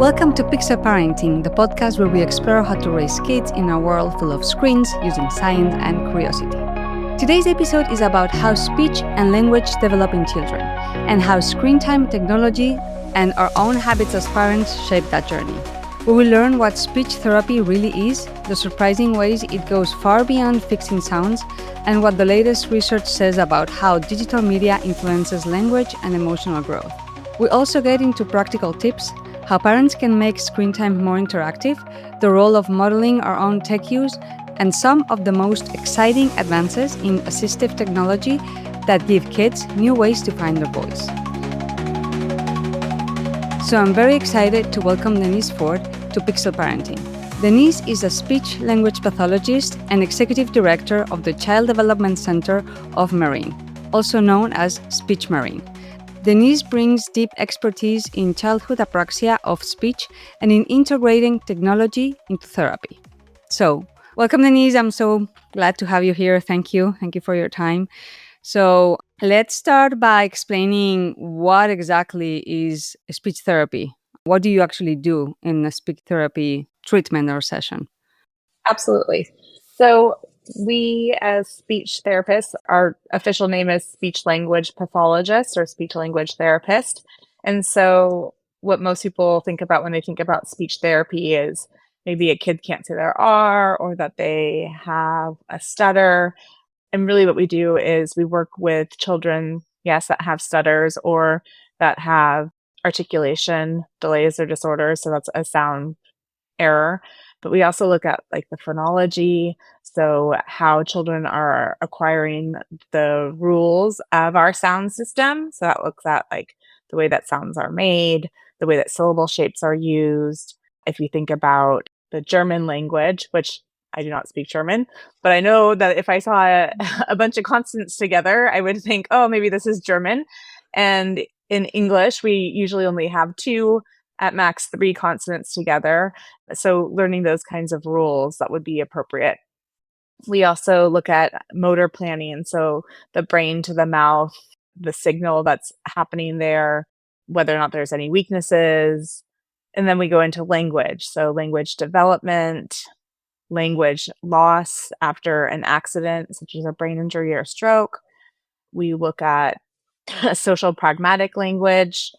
Welcome to Pixel Parenting, the podcast where we explore how to raise kids in a world full of screens using science and curiosity. Today's episode is about how speech and language develop in children, and how screen time, technology, and our own habits as parents shape that journey. We will learn what speech therapy really is, the surprising ways it goes far beyond fixing sounds, and what the latest research says about how digital media influences language and emotional growth. We also get into practical tips, how parents can make screen time more interactive, the role of modeling our own tech use, and some of the most exciting advances in assistive technology that give kids new ways to find their voice. So I'm very excited to welcome Denise Ford to Pixel Parenting. Denise is a speech-language pathologist and executive director of the Child Development Center of Marine, also known as Speech Marine. Denise brings deep expertise in childhood apraxia of speech and in integrating technology into therapy. So, welcome, Denise. I'm so glad to have you here. Thank you. Thank you for your time. So, let's start by explaining what exactly is speech therapy. What do you actually do in a speech therapy treatment or session? Absolutely. So we as speech therapists, our official name is speech language pathologist or speech language therapist. And so what most people think about when they think about speech therapy is maybe a kid can't say their R or that they have a stutter. And really what we do is we work with children, yes, that have stutters or that have articulation delays or disorders. So that's a sound error. But we also look at like the phonology, so how children are acquiring the rules of our sound system. So that looks at like the way that sounds are made, the way that syllable shapes are used. If you think about the German language, which I do not speak German, but I know that if I saw a bunch of consonants together, I would think, oh, maybe this is German. And in English, we usually only have two, at max three consonants together. So learning those kinds of rules that would be appropriate. We also look at motor planning. So the brain to the mouth, the signal that's happening there, whether or not there's any weaknesses. And then we go into language. So language development, language loss after an accident, such as a brain injury or stroke. We look at social-pragmatic language.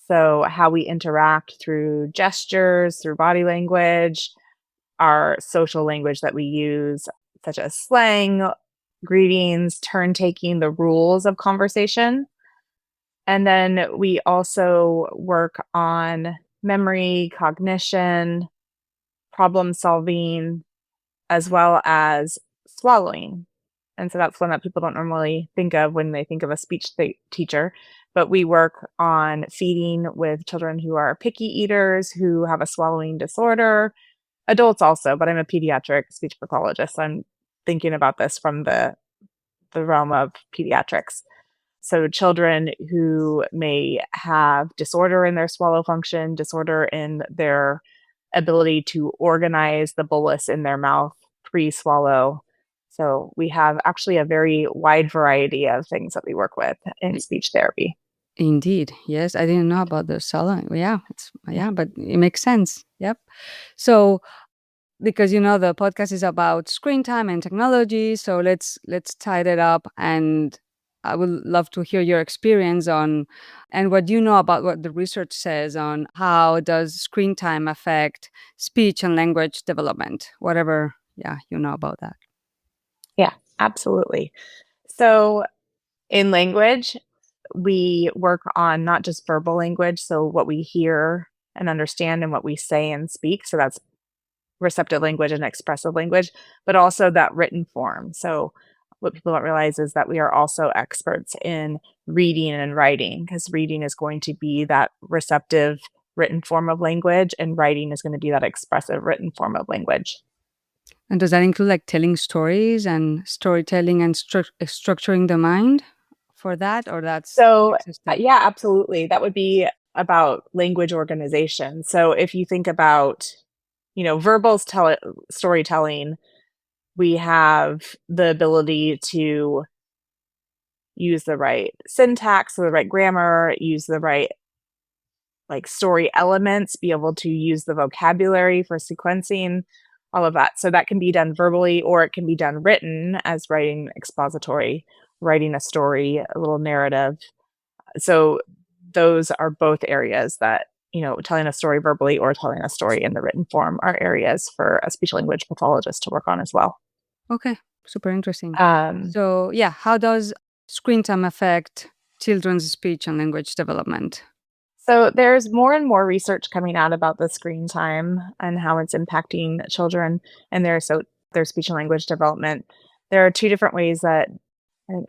So how we interact through gestures, through body language, our social language that we use, such as slang, greetings, turn taking, the rules of conversation. And then we also work on memory, cognition, problem solving, as well as swallowing. And so that's one that people don't normally think of when they think of a speech teacher. But we work on feeding with children who are picky eaters, who have a swallowing disorder, adults also, but I'm a pediatric speech pathologist. So I'm thinking about this from the realm of pediatrics. So children who may have disorder in their swallow function, disorder in their ability to organize the bolus in their mouth pre-swallow. So we have actually a very wide variety of things that we work with in speech therapy. Indeed. Yes, I didn't know about the salon. But it makes sense. Yep. So because the podcast is about screen time and technology, so let's tie it up, and I would love to hear your experience on and what you know about what the research says on how does screen time affect speech and language development, whatever you know about that. Yeah, absolutely. So in language, we work on not just verbal language, so what we hear and understand and what we say and speak. So that's receptive language and expressive language, but also that written form. So what people don't realize is that we are also experts in reading and writing, because reading is going to be that receptive written form of language and writing is going to be that expressive written form of language. And does that include like telling stories and storytelling and structuring the mind for that, or that's So, existed? yeah, absolutely. That would be about language organization. So if you think about, verbal storytelling, we have the ability to use the right syntax or the right grammar, use the right like story elements, be able to use the vocabulary for sequencing, all of that. So that can be done verbally or it can be done written as writing expository, writing a story, a little narrative. So those are both areas that, telling a story verbally or telling a story in the written form are areas for a speech language pathologist to work on as well. Okay, super interesting. Um, So, yeah, how does screen time affect children's speech and language development? so there's more and more research coming out about the screen time and how it's impacting children and their speech and language development. There are two different ways that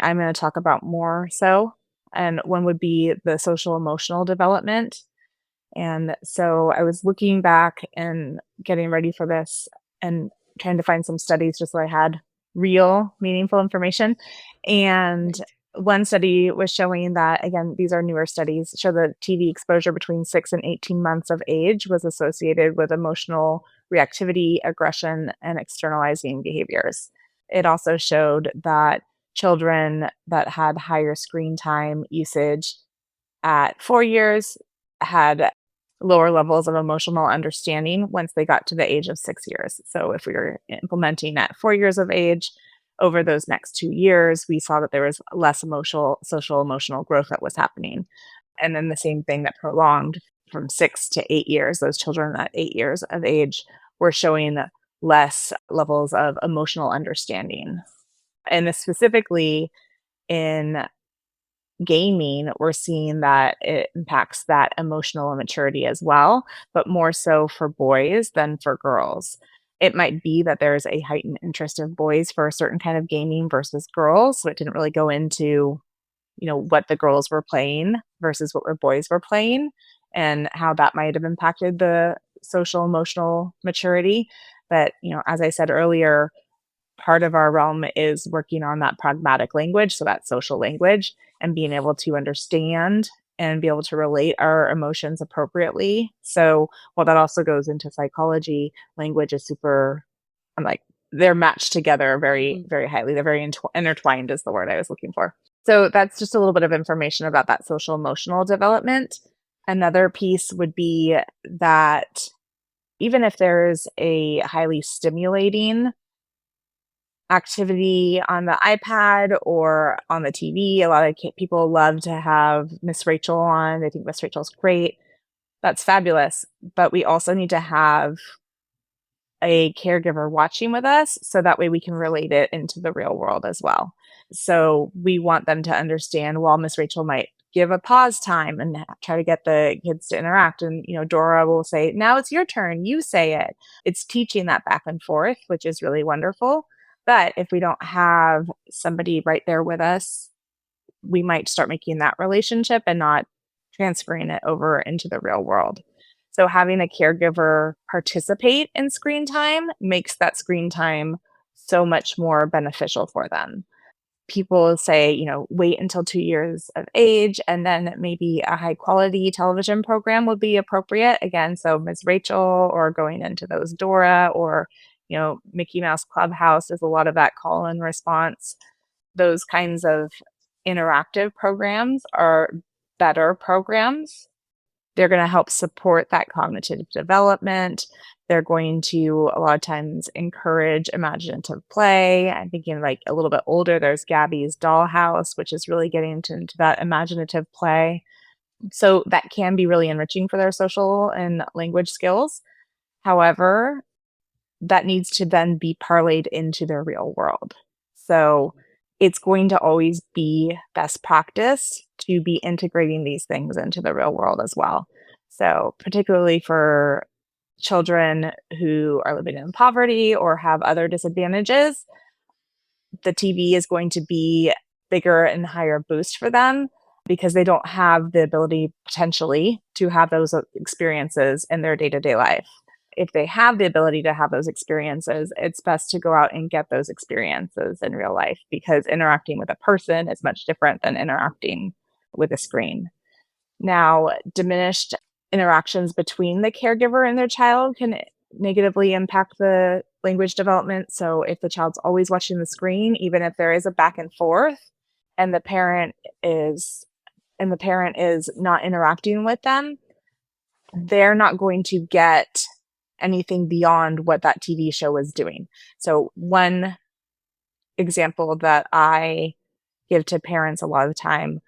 I'm going to talk about more so. And one would be the social emotional development. And so I was looking back and getting ready for this and trying to find some studies just so I had real, meaningful information. And one study was showing that, again, these are newer studies, show that TV exposure between 6 and 18 months of age was associated with emotional reactivity, aggression, and externalizing behaviors. It also showed that children that had higher screen time usage at 4 years had lower levels of emotional understanding once they got to the age of 6 years. So if we were implementing at 4 years of age, over those next 2 years, we saw that there was less social emotional growth that was happening. And then the same thing that prolonged from 6 to 8 years, those children at 8 years of age were showing less levels of emotional understanding. And this specifically in gaming, we're seeing that it impacts that emotional immaturity as well, but more so for boys than for girls. It might be that there's a heightened interest of boys for a certain kind of gaming versus girls. So it didn't really go into, what the girls were playing versus what the boys were playing and how that might have impacted the social emotional maturity. But, as I said earlier, part of our realm is working on that pragmatic language, so that social language, and being able to understand and be able to relate our emotions appropriately. So while that also goes into psychology, language is super, I'm like, they're matched together very, Mhm. very highly. They're very intertwined is the word I was looking for. So that's just a little bit of information about that social emotional development. Another piece would be that even if there's a highly stimulating activity on the iPad or on the TV. A lot of people love to have Miss Rachel on. They think Miss Rachel's great. That's fabulous. But we also need to have a caregiver watching with us so that way we can relate it into the real world as well. So we want them to understand while Miss Rachel might give a pause time and try to get the kids to interact. And, Dora will say, now it's your turn, you say it. It's teaching that back and forth, which is really wonderful. But if we don't have somebody right there with us, we might start making that relationship and not transferring it over into the real world. So having a caregiver participate in screen time makes that screen time so much more beneficial for them. People say, wait until 2 years of age and then maybe a high quality television program would be appropriate. Again, so Ms. Rachel or going into those Dora or, Mickey Mouse Clubhouse, there's a lot of that call and response. Those kinds of interactive programs are better programs. They're going to help support that cognitive development. They're going to a lot of times encourage imaginative play. I'm thinking like a little bit older, there's Gabby's Dollhouse, which is really getting into that imaginative play. So that can be really enriching for their social and language skills. However, that needs to then be parlayed into their real world. So it's going to always be best practice to be integrating these things into the real world as well. So, particularly for children who are living in poverty or have other disadvantages, the TV is going to be bigger and higher boost for them because they don't have the ability potentially to have those experiences in their day-to-day life. If they have the ability to have those experiences, it's best to go out and get those experiences in real life because interacting with a person is much different than interacting with a screen. Now, diminished interactions between the caregiver and their child can negatively impact the language development. So, if the child's always watching the screen, even if there is a back and forth, and the parent is not interacting with them, they're not going to get anything beyond what that TV show is doing. So one example that I give to parents a lot of the time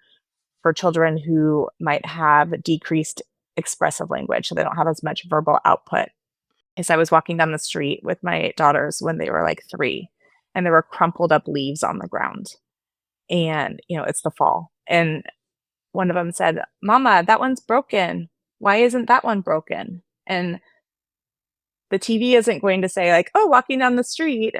for children who might have decreased expressive language, so they don't have as much verbal output, is I was walking down the street with my daughters when they were like 3, and there were crumpled up leaves on the ground. And, it's the fall. And one of them said, "Mama, that one's broken. Why isn't that one broken?" And the TV isn't going to say like, "Oh, walking down the street,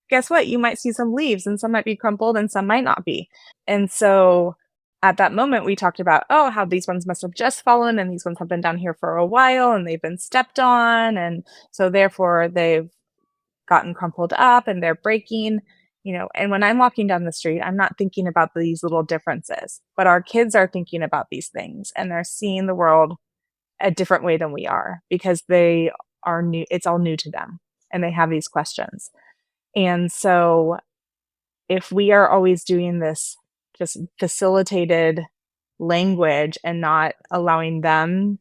guess what? You might see some leaves and some might be crumpled and some might not be." And so at that moment, we talked about, oh, how these ones must have just fallen and these ones have been down here for a while and they've been stepped on. And so therefore they've gotten crumpled up and they're breaking. And when I'm walking down the street, I'm not thinking about these little differences, but our kids are thinking about these things and they're seeing the world a different way than we are because they are new. It's all new to them and they have these questions. And so if we are always doing this just facilitated language and not allowing them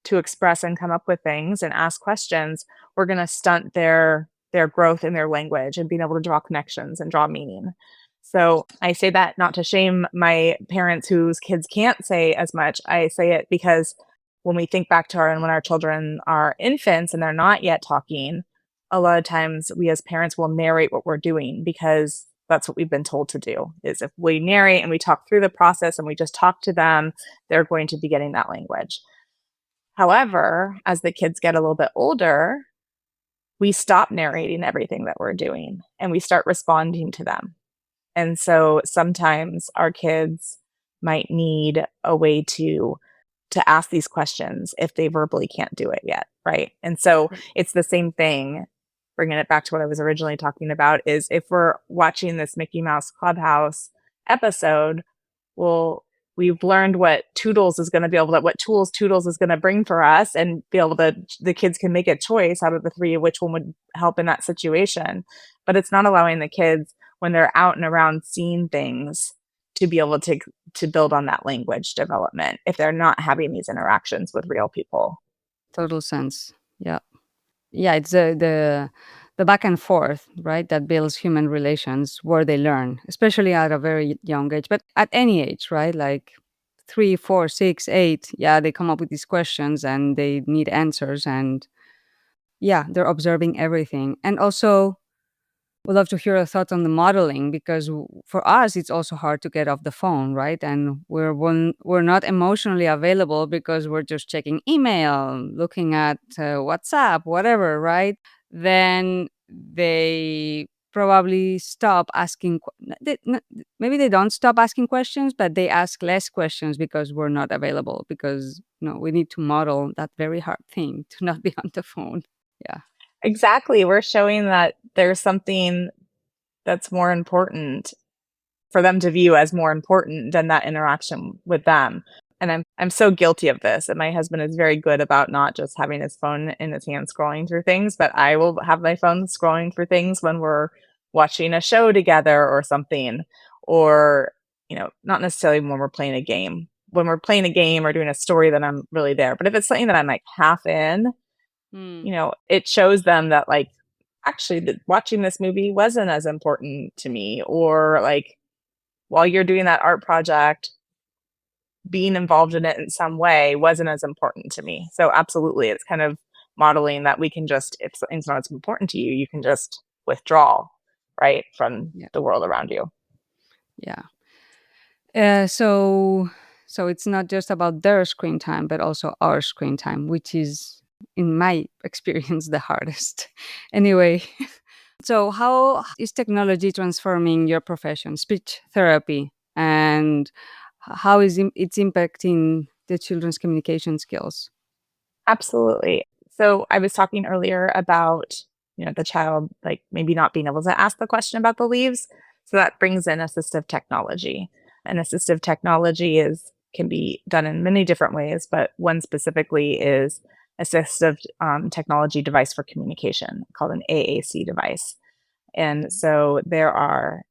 to express and come up with things and ask questions, we're going to stunt their growth in their language and being able to draw connections and draw meaning. So I say that not to shame my parents whose kids can't say as much. I say it because when we think back to when our children are infants and they're not yet talking, a lot of times we as parents will narrate what we're doing because that's what we've been told to do, is if we narrate and we talk through the process and we just talk to them, they're going to be getting that language. However, as the kids get a little bit older, we stop narrating everything that we're doing and we start responding to them. And so sometimes our kids might need a way to ask these questions if they verbally can't do it yet, right? And so it's the same thing, bringing it back to what I was originally talking about, is if we're watching this Mickey Mouse Clubhouse episode, well, we've learned what tools Toodles is going to bring for us and be able to, the kids can make a choice out of the 3, which one would help in that situation. But it's not allowing the kids, when they're out and around seeing things, to be able to build on that language development if they're not having these interactions with real people. Total sense. Yeah. Yeah, it's the back and forth, right, that builds human relations where they learn, especially at a very young age, but at any age, right? Like 3, 4, 6, 8, yeah, they come up with these questions and they need answers, and yeah, they're observing everything. And also, would love to hear a thought on the modeling because for us it's also hard to get off the phone, right? And we're not emotionally available because we're just checking email, looking at WhatsApp, whatever, right? Then they probably stop asking. Maybe they don't stop asking questions, but they ask less questions because we're not available. Because we need to model that very hard thing to not be on the phone. Yeah. Exactly. We're showing that there's something that's more important for them to view as more important than that interaction with them. And I'm so guilty of this. And my husband is very good about not just having his phone in his hand scrolling through things, but I will have my phone scrolling through things when we're watching a show together or something, or, not necessarily when we're playing a game. When we're playing a game or doing a story, then I'm really there. But if it's something that I'm like half in, it shows them that like, actually watching this movie wasn't as important to me, or like while you're doing that art project, being involved in it in some way wasn't as important to me. So absolutely, it's kind of modeling that we can just, if something's not as important to you, you can just withdraw, right, from the world around you. Yeah. So it's not just about their screen time, but also our screen time, which is, in my experience, the hardest. Anyway, so how is technology transforming your profession, speech therapy, and how is it's impacting the children's communication skills? Absolutely. So I was talking earlier about, the child like maybe not being able to ask the question about the leaves. So that brings in assistive technology. And assistive technology can be done in many different ways, but one specifically is assistive technology device for communication called an AAC device. And so there are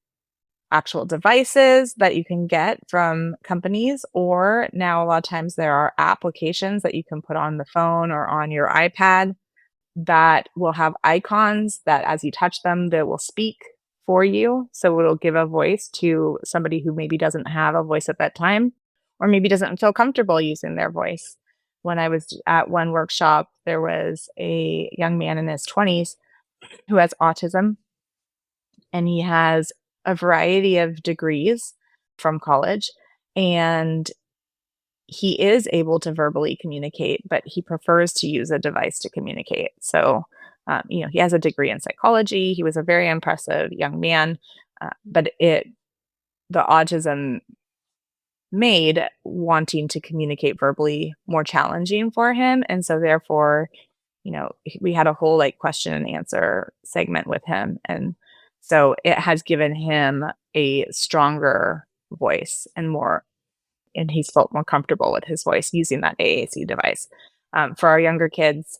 actual devices that you can get from companies, or now a lot of times there are applications that you can put on the phone or on your iPad that will have icons that as you touch them, they will speak for you. So it'll give a voice to somebody who maybe doesn't have a voice at that time, or maybe doesn't feel comfortable using their voice. When I was at one workshop, there was a young man in his 20s who has autism, and he has a variety of degrees from college. And he is able to verbally communicate, but he prefers to use a device to communicate. So, he has a degree in psychology. He was a very impressive young man, but the autism made wanting to communicate verbally more challenging for him, and so therefore, we had a whole like question and answer segment with him, and so it has given him a stronger voice and he's felt more comfortable with his voice using that AAC device. For our younger kids,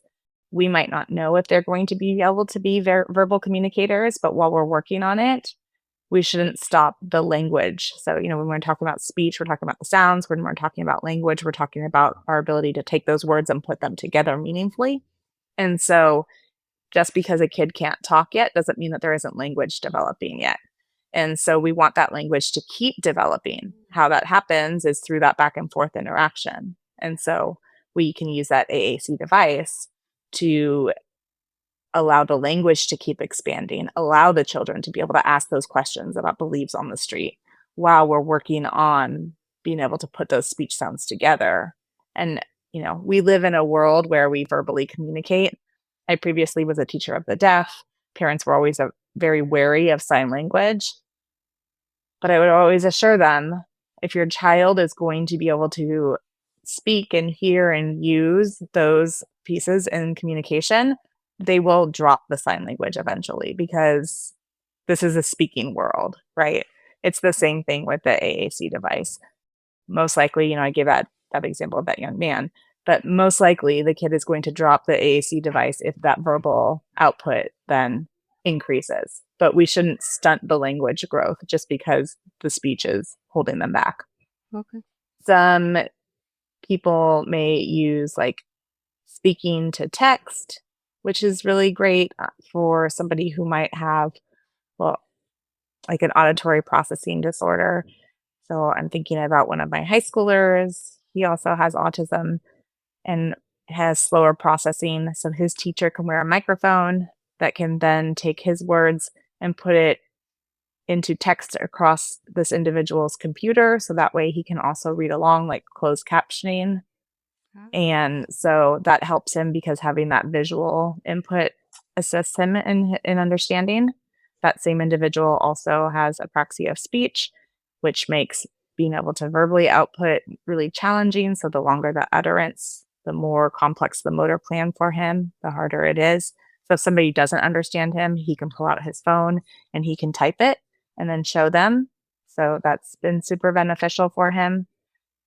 we might not know if they're going to be able to be verbal communicators, but while we're working on it, we shouldn't stop the language. So, when we're talking about speech, we're talking about the sounds. When we're talking about language, we're talking about our ability to take those words and put them together meaningfully. And so, just because a kid can't talk yet doesn't mean that there isn't language developing yet. And so we want that language to keep developing. How that happens is through that back and forth interaction. And so we can use that AAC device to allow the language to keep expanding, allow the children to be able to ask those questions about the leaves on the street while we're working on being able to put those speech sounds together. And, we live in a world where we verbally communicate. I previously was a teacher of the deaf. Parents were always very wary of sign language. But I would always assure them, if your child is going to be able to speak and hear and use those pieces in communication, they will drop the sign language eventually because this is a speaking world, right? It's the same thing with the AAC device. Most likely, I gave that example of that young man, but most likely the kid is going to drop the AAC device if that verbal output then increases. But we shouldn't stunt the language growth just because the speech is holding them back. Okay. Some people may use like speaking to text, which is really great for somebody who might have, well, like an auditory processing disorder. So I'm thinking about one of my high schoolers. He also has autism and has slower processing. So his teacher can wear a microphone that can then take his words and put it into text across this individual's computer. So that way he can also read along, like closed captioning. And so that helps him because having that visual input assists him in understanding. That same individual also has apraxia of speech, which makes being able to verbally output really challenging. So the longer the utterance, the more complex the motor plan for him, the harder it is. So if somebody doesn't understand him, he can pull out his phone and he can type it and then show them. So that's been super beneficial for him.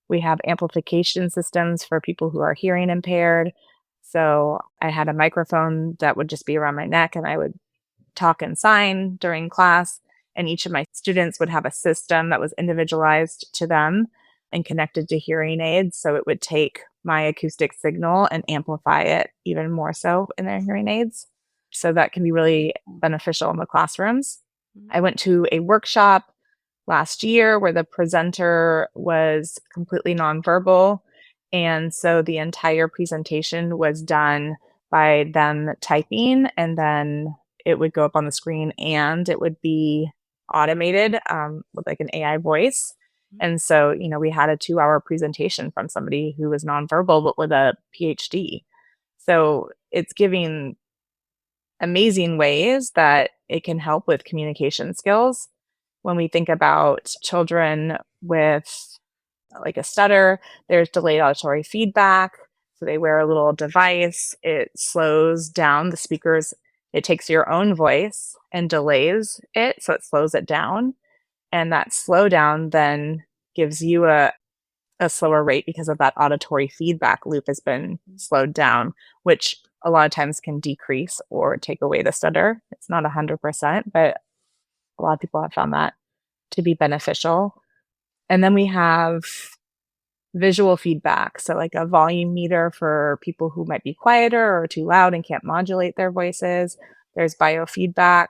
We have amplification systems for people who are hearing impaired. So I had a microphone that would just be around my neck and I would talk and sign during class. And each of my students would have a system that was individualized to them and connected to hearing aids. So it would take my acoustic signal and amplify it even more so in their hearing aids. So that can be really beneficial in the classrooms. I went to a workshop last year where the presenter was completely nonverbal. And so the entire presentation was done by them typing, and then it would go up on the screen and it would be automated with like an AI voice. And so, we had a 2-hour presentation from somebody who was nonverbal, but with a PhD. So it's giving amazing ways that it can help with communication skills. When we think about children with like a stutter, there's delayed auditory feedback. So they wear a little device. It slows down the speakers. It takes your own voice and delays it. So it slows it down. And that slowdown then gives you a slower rate because of that auditory feedback loop has been slowed down, which a lot of times can decrease or take away the stutter. It's not 100%, but a lot of people have found that to be beneficial. And then we have visual feedback. So like a volume meter for people who might be quieter or too loud and can't modulate their voices. There's biofeedback.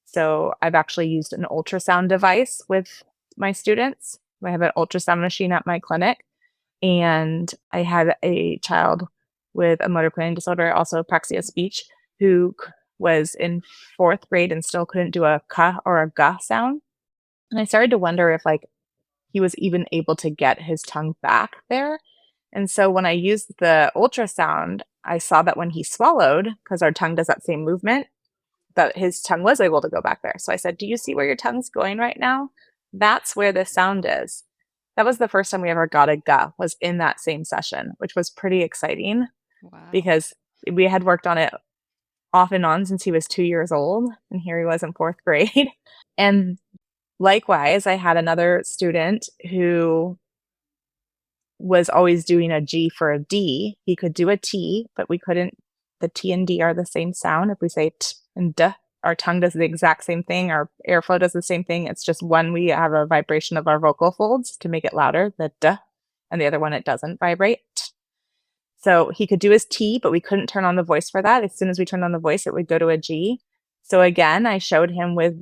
So I've actually used an ultrasound device with my students. I have an ultrasound machine at my clinic, and I had a child with a motor planning disorder, also apraxia speech, who was in 4th grade and still couldn't do a ka or a ga sound. And I started to wonder if like he was even able to get his tongue back there. And so when I used the ultrasound, I saw that when he swallowed, because our tongue does that same movement, that his tongue was able to go back there. So I said, "Do you see where your tongue's going right now? That's where the sound is." That was the first time we ever got a "ga" was in that same session, which was pretty exciting Wow. because we had worked on it off and on since he was 2 years old, and here he was in 4th grade. And likewise, I had another student who was always doing a G for a D. He could do a T, but we couldn't the T and D are the same sound. If we say t and d, our tongue does the exact same thing, our airflow does the same thing. It's just one we have a vibration of our vocal folds to make it louder, the d, and the other one it doesn't vibrate. So he could do his T, but we couldn't turn on the voice for that. As soon as we turned on the voice, it would go to a G. So again, I showed him with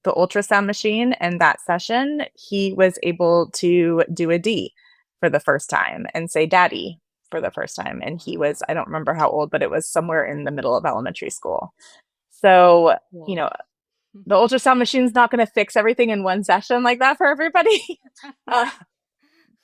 the ultrasound machine, and that session, he was able to do a D for the first time and say daddy for the first time. And he was, I don't remember how old, but it was somewhere in the middle of elementary school. So, you Wow. know, the ultrasound machine's not going to fix everything in one session like that for everybody. uh,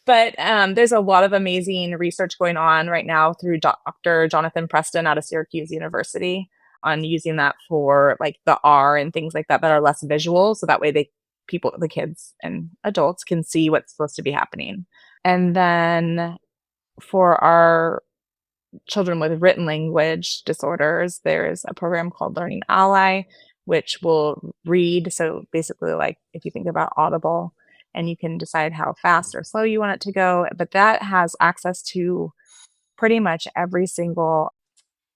but there's a lot of amazing research going on right now through Dr. Jonathan Preston out of Syracuse University on using that for like the R and things like that are less visual. So that way the kids and adults can see what's supposed to be happening. And then for our children with written language disorders, there's a program called Learning Ally, which will read. So basically, like if you think about Audible, and you can decide how fast or slow you want it to go, but that has access to pretty much every single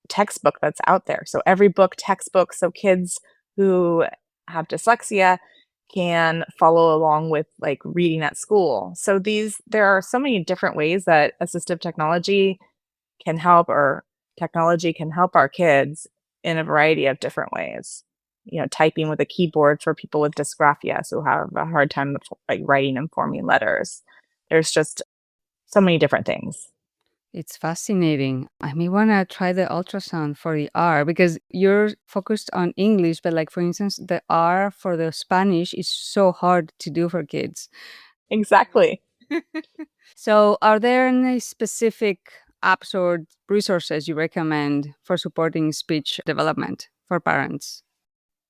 textbook that's out there. So every book, textbook, so kids who have dyslexia can follow along with like reading at school. So there are so many different ways that assistive technology can help or technology can help our kids in a variety of different ways. Typing with a keyboard for people with dysgraphia, so who have a hard time like writing and forming letters. There's just so many different things. It's fascinating. I may want to try the ultrasound for the R because you're focused on English, but like for instance, the R for the Spanish is so hard to do for kids. Exactly. So, are there any specific apps or resources you recommend for supporting speech development for parents?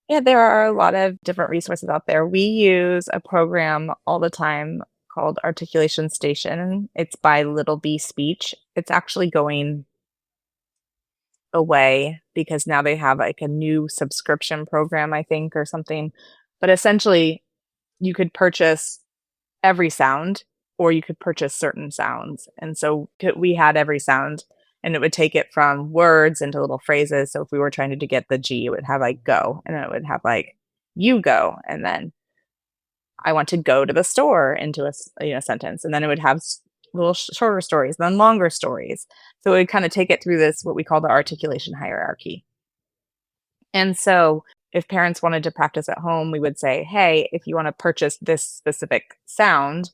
Yeah, there are a lot of different resources out there. We use a program all the time called Articulation Station. It's by Little B Speech. It's actually going away because now they have like a new subscription program, I think, or something. But essentially, you could purchase every sound or you could purchase certain sounds. And so we had every sound and it would take it from words into little phrases. So if we were trying to get the G, it would have like go and it would have like you go. And then I want to go to the store into a sentence. And then it would have little shorter stories, then longer stories. So it would kind of take it through this, what we call the articulation hierarchy. And so if parents wanted to practice at home, we would say, hey, if you want to purchase this specific sound,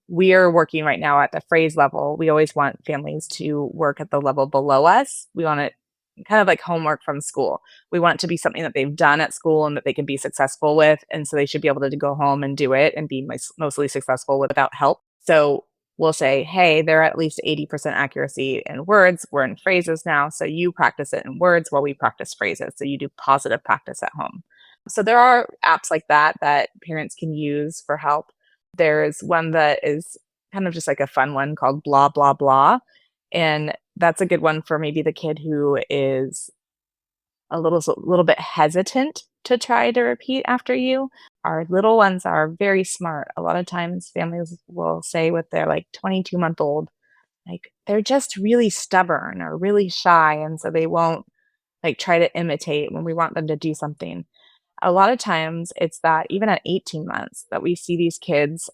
we are working right now at the phrase level. We always want families to work at the level below us. We want it kind of like homework from school. We want it to be something that they've done at school and that they can be successful with. And so they should be able to go home and do it and be mostly successful without help. So we'll say, hey, they're at least 80% accuracy in words. We're in phrases now. So you practice it in words while we practice phrases. So you do positive practice at home. So there are apps like that parents can use for help. There's one that is kind of just like a fun one called Blah, Blah, Blah. And that's a good one for maybe the kid who is a little bit hesitant to try to repeat after you. Our little ones are very smart. A lot of times families will say with their like 22-month-old, like they're just really stubborn or really shy. And so they won't like try to imitate when we want them to do something. A lot of times it's that even at 18 months that we see these kids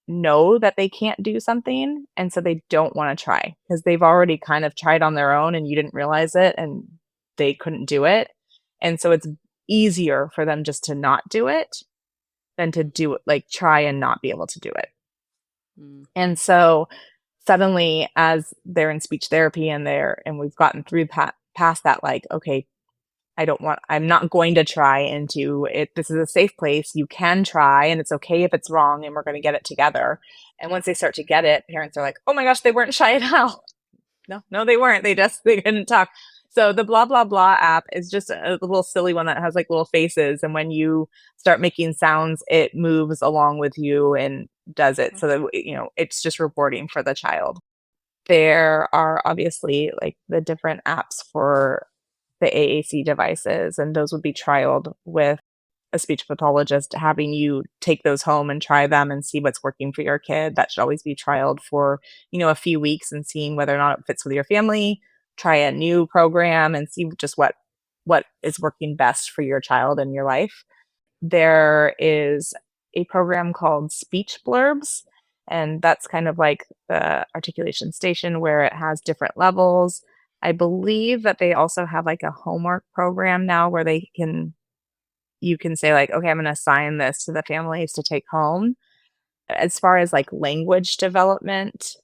know that they can't do something, and so they don't wanna try because they've already kind of tried on their own and you didn't realize it and they couldn't do it, and so it's easier for them just to not do it than to do it like, try and not be able to do it. Mm. And so, suddenly, as they're in speech therapy and we've gotten through past that, like, "Okay, I'm not going to try into it. This is a safe place. You can try, and it's okay if it's wrong, and we're gonna get it together." And once they start to get it, parents are like, "Oh my gosh, they weren't shy at all." No, they weren't. They couldn't talk. So the blah blah blah app is just a little silly one that has like little faces, and when you start making sounds, it moves along with you and does it. So that it's just rewarding for the child. There are obviously like the different apps for the AAC devices, and those would be trialed with a speech pathologist, having you take those home and try them and see what's working for your kid. That should always be trialed for, a few weeks and seeing whether or not it fits with your family. Try a new program and see just what is working best for your child and your life. There is a program called Speech Blurbs, and that's kind of like the articulation station where it has different levels. I believe that they also have like a homework program now where you can say like, "Okay, I'm gonna assign this to the families to take home." As far as like language development,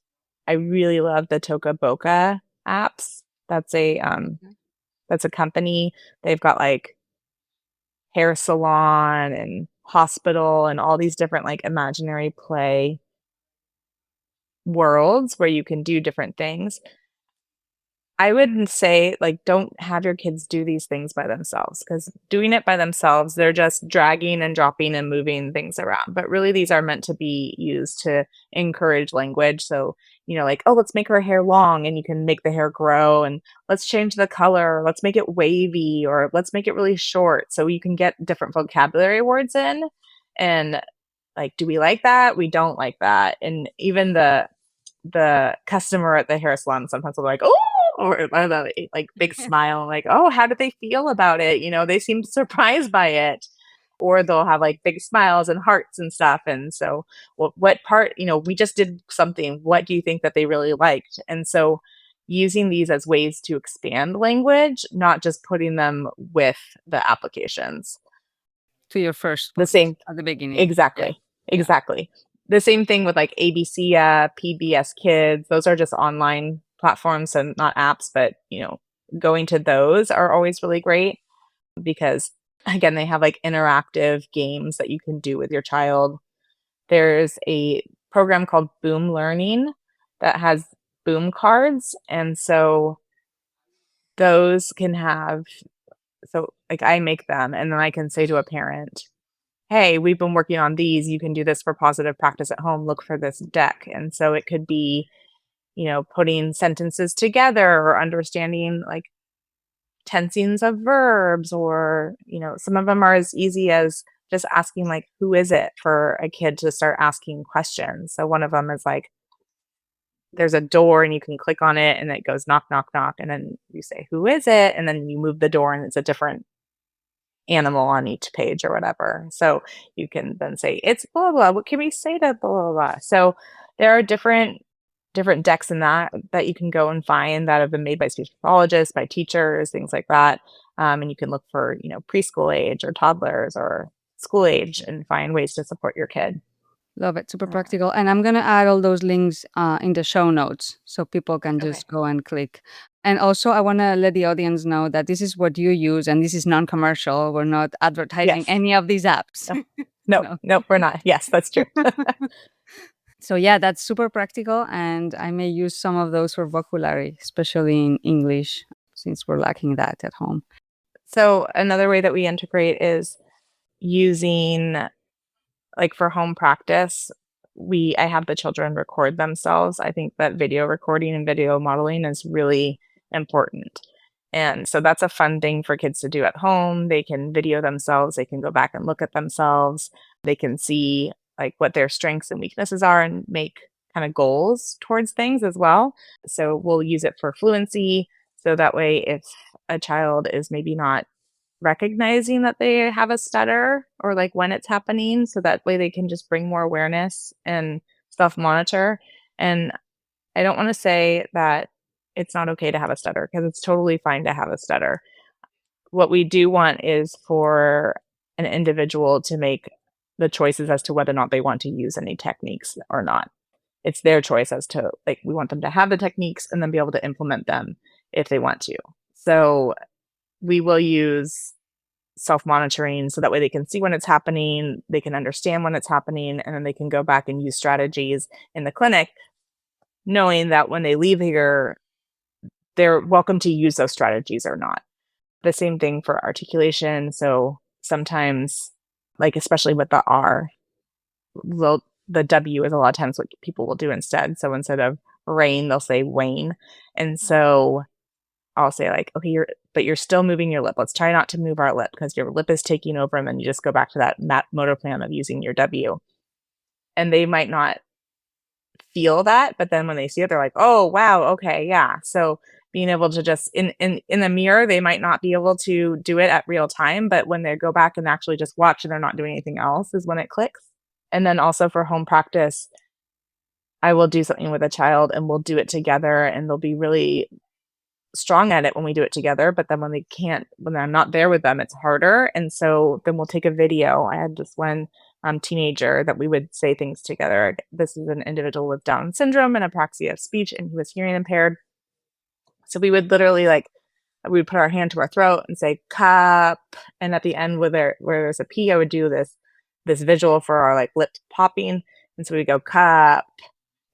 I really love the Toca Boca apps. Mhm. That's a company. They've got like hair salon and hospital and all these different like imaginary play worlds where you can do different things. I wouldn't say, like, don't have your kids do these things by themselves because doing it by themselves, they're just dragging and dropping and moving things around. But really, these are meant to be used to encourage language. So, like, oh, let's make her hair long and you can make the hair grow, and let's change the color, let's make it wavy, or let's make it really short. So you can get different vocabulary words in. And, like, do we like that? We don't like that. And even the customer at the hair salon sometimes will be like, "Oh," or I don't know, like, big smile, like, "Oh, how did they feel about it?" They seemed surprised by it. Or they'll have, like, big smiles and hearts and stuff, and so, what part "We just did something. What do you think that they really liked?" And so, using these as ways to expand language, not just putting them with the applications. To your first The point same at the beginning. Yeah. Exactly, Yeah. exactly. The same thing with, like, ABCia, PBS Kids, those are just online platforms and not apps, but, going to those are always really great because, again, they have, like, interactive games that you can do with your child. There's a program called Boom Learning that has boom cards, and so those can have like, I make them, and then I can say to a parent, "Hey, we've been working on these. You can do this for positive practice at home. Look for this deck." And so it could be, putting sentences together or understanding like tensings of verbs, or, some of them are as easy as just asking, like, who is it, for a kid to start asking questions. So one of them is like, there's a door and you can click on it and it goes knock, knock, knock. And then you say, who is it? And then you move the door and it's a different animal on each page or whatever. So you can then say, "It's blah blah. What can we say to blah blah blah?" So there are different decks in that you can go and find that have been made by speech pathologists, by teachers, things like that. And you can look for preschool age or toddlers or school age and find ways to support your kid. Love it. Super Uh, practical. And I'm going to add all those links in the show notes so people can okay. just go and click. And also, I want to let the audience know that this is what you use and this is non commercial. We're not advertising Yes. any of these apps. No. Nope. No. Nope. We're not. Yes, that's true. So, yeah, that's super practical. And I may use some of those for vocabulary, especially in English, since we're lacking that at home. So another way that we integrate is using, like, for home practice, I have the children record themselves. I think that video recording and video modeling is really important. And so that's a fun thing for kids to do at home. They can video themselves, they can go back and look at themselves. They can see like what their strengths and weaknesses are and make kind of goals towards things as well. So we'll use it for fluency. So that way if a child is maybe not recognizing that they have a stutter or like when it's happening. So that way they can just bring more awareness and self-monitor. And I don't want to say that it's not okay to have a stutter because it's totally fine to have a stutter. What we do want is for an individual to make the choices as to whether or not they want to use any techniques or not. It's their choice as to, like, we want them to have the techniques and then be able to implement them if they want to. So we will use self-monitoring so that way they can see when it's happening, they can understand when it's happening, and then they can go back and use strategies in the clinic, knowing that when they leave here, they're welcome to use those strategies or not. The same thing for articulation. So sometimes, like especially with the R, the W is a lot of times what people will do instead. So instead of rain, they'll say wane. And so I'll say like, okay, you're still moving your lip. Let's try not to move our lip because your lip is taking over, and then you just go back to that motor plan of using your W. And they might not feel that, but then when they see it, they're like, oh wow, okay, yeah. So being able to just in the mirror, they might not be able to do it at real time, but when they go back and actually just watch and they're not doing anything else is when it clicks. And then also for home practice, I will do something with a child and we'll do it together, and they'll be really strong at it when we do it together. But then when I'm not there with them, it's harder. And so then we'll take a video. I had this one teenager that we would say things together. This is an individual with Down syndrome and apraxia of speech, and he was hearing impaired. So we would literally we would put our hand to our throat and say cup, and at the end where there's a P, I would do this visual for our like lip popping, and so we go cup.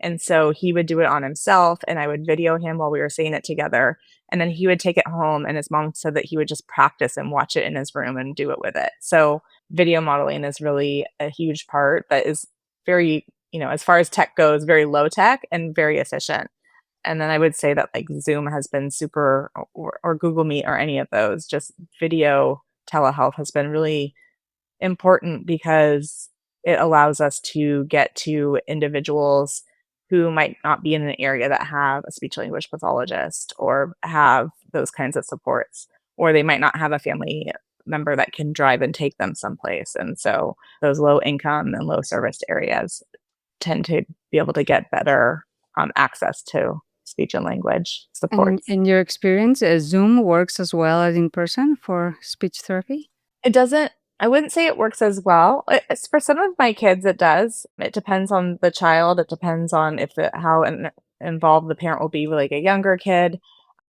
And so he would do it on himself, and I would video him while we were saying it together. And then he would take it home, and his mom said that he would just practice and watch it in his room and do it with it. So video modeling is really a huge part that is very, as far as tech goes, very low tech and very efficient. And then I would say that like Zoom has been super, or Google Meet or any of those, just video telehealth has been really important because it allows us to get to individuals who might not be in an area that have a speech language pathologist or have those kinds of supports, or they might not have a family member that can drive and take them someplace. And so those low income and low serviced areas tend to be able to get better access to speech and language supports. And in your experience, Zoom works as well as in person for speech therapy? It doesn't. I wouldn't say it works as well. It's for some of my kids, it does. It depends on the child. It depends on how involved the parent will be with like a younger kid.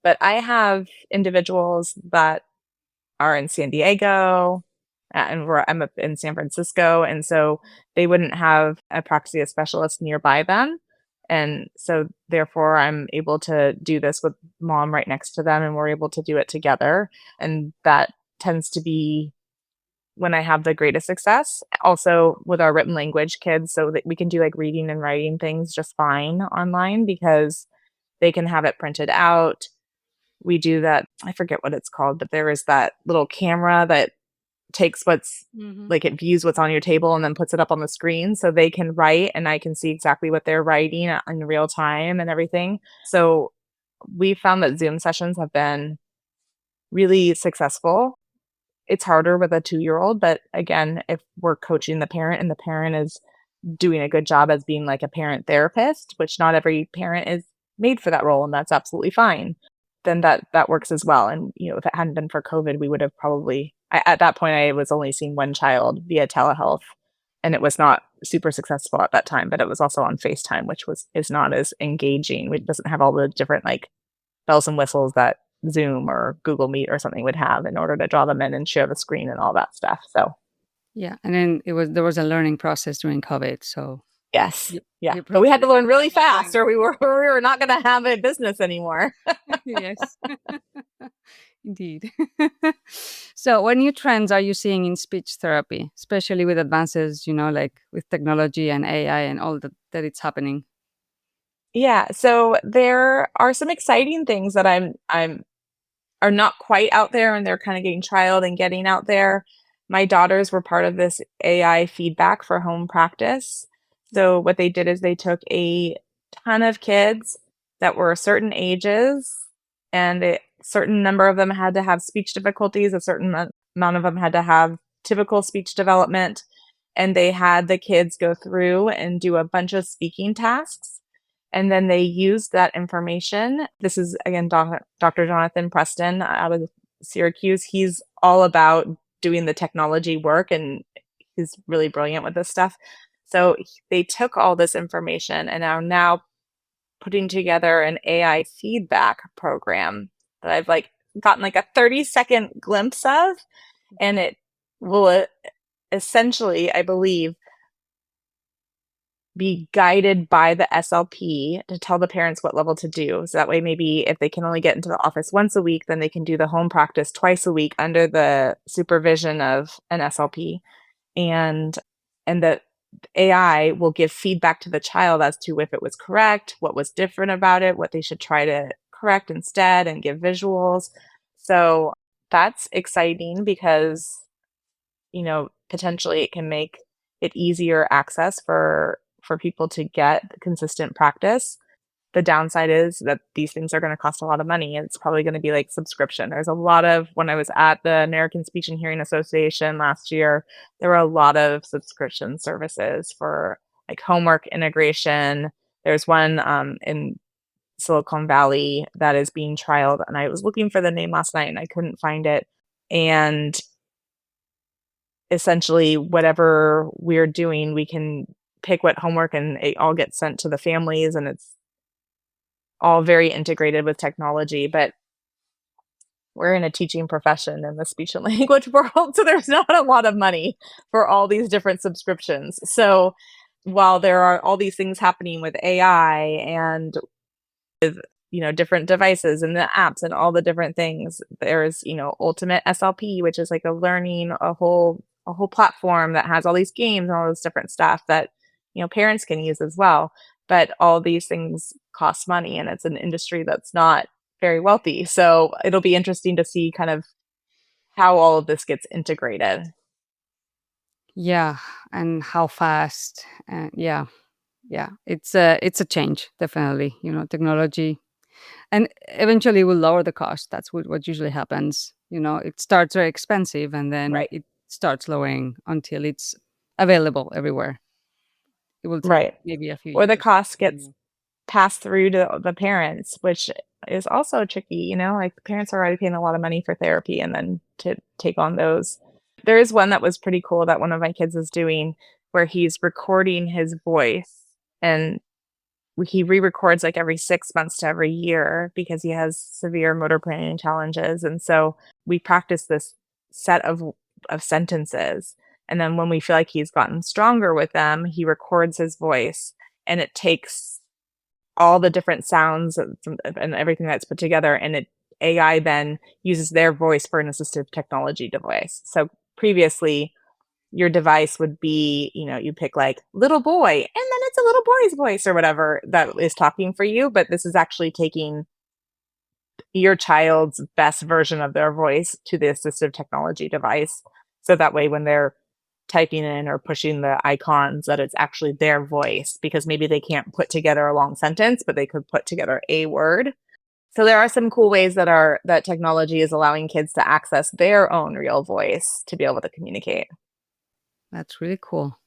But I have individuals that are in San Diego, and I'm up in San Francisco, and so they wouldn't have a apraxia specialist nearby them. And so therefore I'm able to do this with mom right next to them, and we're able to do it together. And that tends to be when I have the greatest success. Also with our written language kids, so that we can do like reading and writing things just fine online because they can have it printed out. We do that, I forget what it's called, but there is that little camera that takes like it views what's on your table and then puts it up on the screen so they can write and I can see exactly what they're writing in real time and everything. So we found that Zoom sessions have been really successful. It's harder with a 2-year-old, but again, if we're coaching the parent and the parent is doing a good job as being like a parent therapist, which not every parent is made for that role, and that's absolutely fine, then that works as well. And if it hadn't been for COVID, we would have probably at that point I was only seeing one child via telehealth, and it was not super successful at that time, but it was also on FaceTime, which is not as engaging. It doesn't have all the different like bells and whistles that Zoom or Google Meet or something would have in order to draw them in and share the screen and all that stuff. So Yeah, and then there was a learning process during COVID. So yes, yeah, you but we had to learn really probably fast, or we were not going to have a business anymore. yes, indeed. So, what new trends are you seeing in speech therapy, especially with advances, like with technology and AI and all that it's happening? Yeah, so there are some exciting things that I'm are not quite out there, and they're kind of getting trialed and getting out there. My daughters were part of this AI feedback for home practice. So what they did is they took a ton of kids that were certain ages, and a certain number of them had to have speech difficulties, a certain none of them had to have typical speech development. And they had the kids go through and do a bunch of speaking tasks. And then they used that information. This is, again, Dr. Jonathan Preston out of Syracuse. He's all about doing the technology work, and he's really brilliant with this stuff. So they took all this information and are now putting together an AI feedback program that I've gotten a 30-second glimpse of. And it will essentially, I believe, be guided by the SLP to tell the parents what level to do. So that way, maybe if they can only get into the office once a week, then they can do the home practice twice a week under the supervision of an SLP. And the AI will give feedback to the child as to if it was correct, what was different about it, what they should try to correct instead, and give visuals. So that's exciting because, potentially it can make it easier access for people to get consistent practice. The downside is that these things are going to cost a lot of money, and it's probably going to be subscription. There's a lot of, when I was at the American Speech and Hearing Association last year, there were a lot of subscription services for homework integration. There's one in Silicon Valley that is being trialed, and I was looking for the name last night and I couldn't find it. And essentially, whatever we're doing, we can pick what homework and it all gets sent to the families, and it's all very integrated with technology. But we're in a teaching profession in the speech and language world, so there's not a lot of money for all these different subscriptions. So while there are all these things happening with AI and with different devices and the apps and all the different things, there's Ultimate SLP, which is a whole platform that has all these games and all this different stuff that parents can use as well. But all these things cost money, and it's an industry that's not very wealthy. So it'll be interesting to see kind of how all of this gets integrated. Yeah, and how fast. Yeah, it's a change, definitely. Technology, and eventually will lower the cost. That's what usually happens. It starts very expensive, and then Right. it starts lowering until it's available everywhere. It will take Right. maybe a few Or the years. cost gets passed through to the parents, which is also tricky. The parents are already paying a lot of money for therapy, and then to take on those. There is one that was pretty cool that one of my kids is doing, where he's recording his voice, and he re-records every 6 months to every year because he has severe motor planning challenges. And so we practice this set of sentences. And then when we feel like he's gotten stronger with them, he records his voice, and it takes all the different sounds and everything that's put together, and AI then uses their voice for an assistive technology device. So previously, your device would be, you pick little boy, and then it's a little boy's voice or whatever that is talking for you. But this is actually taking your child's best version of their voice to the assistive technology device. So that way, when they're typing in or pushing the icons, that it's actually their voice, because maybe they can't put together a long sentence, but they could put together a word. So there are some cool ways that technology is allowing kids to access their own real voice to be able to communicate. That's really cool.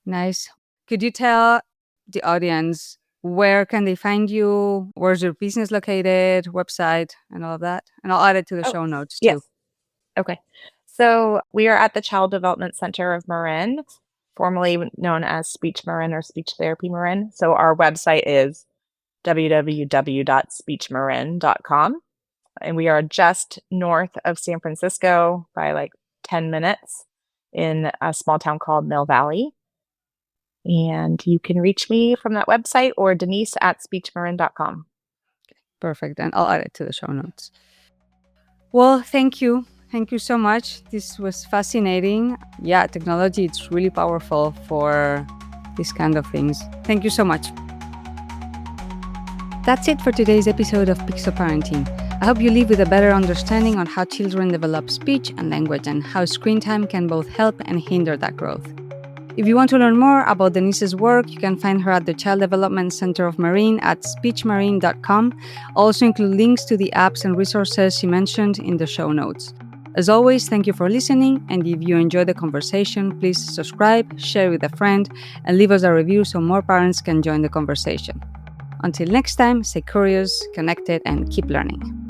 Nice. Could you tell the audience where can they find you? Where's your business located, website, and all of that? And I'll add it to the Oh, show notes too. yes. Okay. So we are at the Child Development Center of Marin, formerly known as Speech Marin or Speech Therapy Marin. So our website is www.speechmarin.com. And we are just north of San Francisco by 10 minutes in a small town called Mill Valley. And you can reach me from that website or Denise@speechmarin.com. Perfect. And I'll add it to the show notes. Well, thank you. Thank you so much. This was fascinating. Yeah, technology, it's really powerful for these kind of things. Thank you so much. That's it for today's episode of Pixel Parenting. I hope you leave with a better understanding on how children develop speech and language, and how screen time can both help and hinder that growth. If you want to learn more about Denise's work, you can find her at the Child Development Center of Marin at speechmarin.com. I'll also include links to the apps and resources she mentioned in the show notes. As always, thank you for listening, and if you enjoy the conversation, please subscribe, share with a friend, and leave us a review so more parents can join the conversation. Until next time, stay curious, connected, and keep learning.